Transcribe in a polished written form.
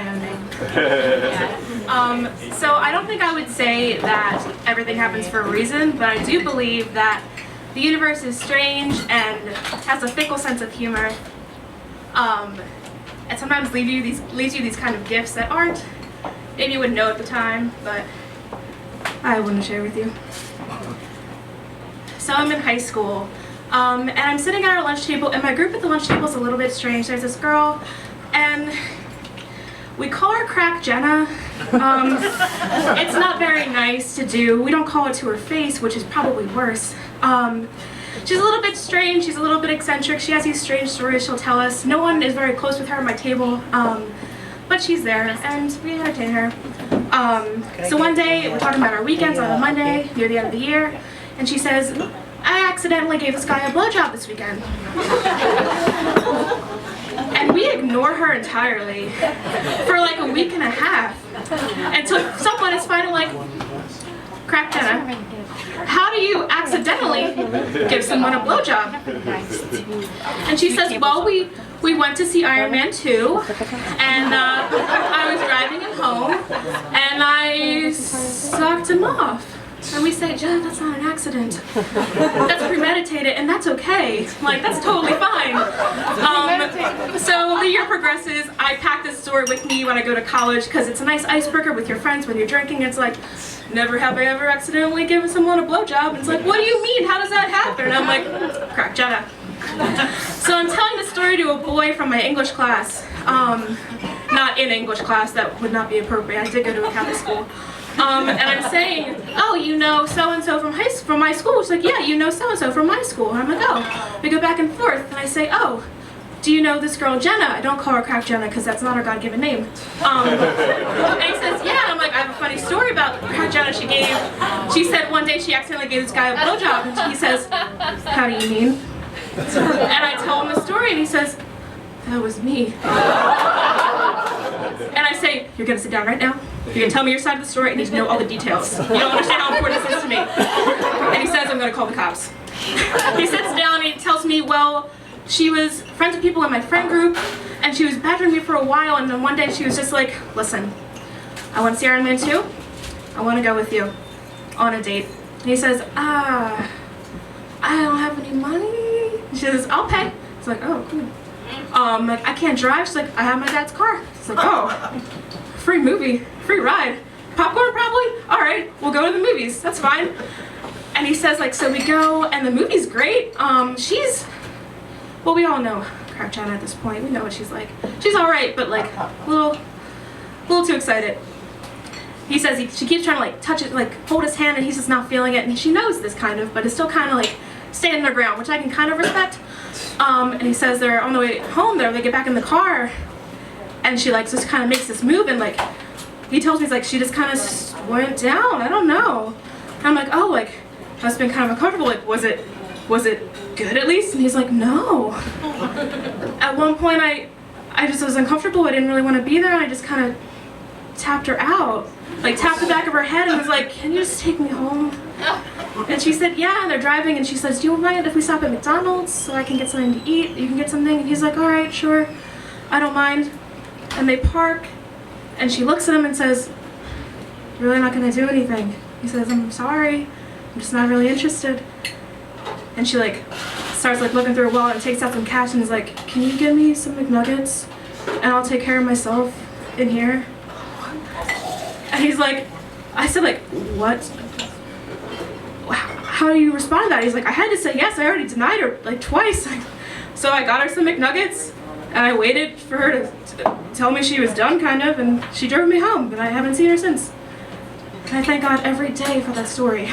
my own name. So I don't think I would say that everything happens for a reason, but I do believe that the universe is strange and has a fickle sense of humor, and sometimes leaves you these kind of gifts that aren't, maybe you wouldn't know at the time, but I want to share with you. So I'm in high school, and I'm sitting at our lunch table, and my group at the lunch table is a little bit strange. There's this girl, and we call her Crack Jenna. It's not very nice to do. We don't call it to her face, which is probably worse. She's a little bit strange, she's a little bit eccentric, she has these strange stories she'll tell us. No one is very close with her at my table, but she's there, and we entertain her. So one day, we're talking about our weekends on a Monday, near the end of the year, and she says, I accidentally gave this guy a blowjob this weekend. And we ignore her entirely for like a week and a half, until someone is finally like, Crack Jenna, how do you accidentally give someone a blowjob? And she says, well, we went to see Iron Man 2, and I was driving him home, and I sucked him off. And we say, Jenna, that's not an accident. That's premeditated, and that's okay. Like, that's totally fine. So the year progresses. I pack this story with me when I go to college because it's a nice icebreaker with your friends when you're drinking. It's like, never have I ever accidentally given someone a blowjob. It's like, what do you mean? How does that happen? And I'm like, Crack Jenna. So I'm telling the story to a boy from my English class. Not in English class, that would not be appropriate. I did go to a Catholic school. And I'm saying, oh, you know so-and-so from my school? She's like, yeah, you know so-and-so from my school. And I'm like, oh. We go back and forth, and I say, oh, do you know this girl Jenna? I don't call her Crack Jenna because that's not her God-given name. And he says, yeah. And I'm like, I have a funny story about Crack Jenna she said one day she accidentally gave this guy a blowjob, and he says, how do you mean? And I tell him the story, and he says, that was me. And I say, you're gonna sit down right now. You're gonna tell me your side of the story. I need to know all the details. You don't understand how important this is to me. And he says, I'm gonna call the cops. He sits down and he tells me, well, she was friends with people in my friend group, and she was badgering me for a while, and then one day she was just like, listen, I want to see Iron Man 2. I want to go with you on a date. And he says, I don't have any money. She says, I'll pay. It's like, oh, cool. Like, I can't drive. She's like, I have my dad's car. It's like, oh, free movie, free ride. Popcorn probably? All right, we'll go to the movies. That's fine. And he says, like, so we go, and the movie's great. Well, we all know Crack Jenna at this point. We know what she's like. She's all right, but like a little too excited. He says she keeps trying to like touch it, like hold his hand, and he's just not feeling it. And she knows this kind of, but it's still kind of like standing their ground, which I can kind of respect. And he says they're on the way home. They get back in the car, and she like just kind of makes this move, and like he tells me it's like she just kind of went down. I don't know. And I'm like, oh, like must have been kind of uncomfortable. Like was it good at least? And he's like, no. At one point I just was uncomfortable. I didn't really want to be there, and I just kind of tapped her out, like tapped the back of her head and was like, can you just take me home? And she said, yeah. And they're driving, and she says, do you mind if we stop at McDonald's so I can get something to eat? You can get something? And he's like, all right, sure, I don't mind. And they park, and she looks at him and says, you're really not going to do anything? He says, I'm sorry, I'm just not really interested. And she like starts like looking through her wallet and takes out some cash and is like, can you give me some McNuggets and I'll take care of myself in here? And he's like, I said like, what? How do you respond to that? He's like, I had to say yes, I already denied her like twice. So I got her some McNuggets, and I waited for her to tell me she was done kind of, and she drove me home, and I haven't seen her since. And I thank God every day for that story.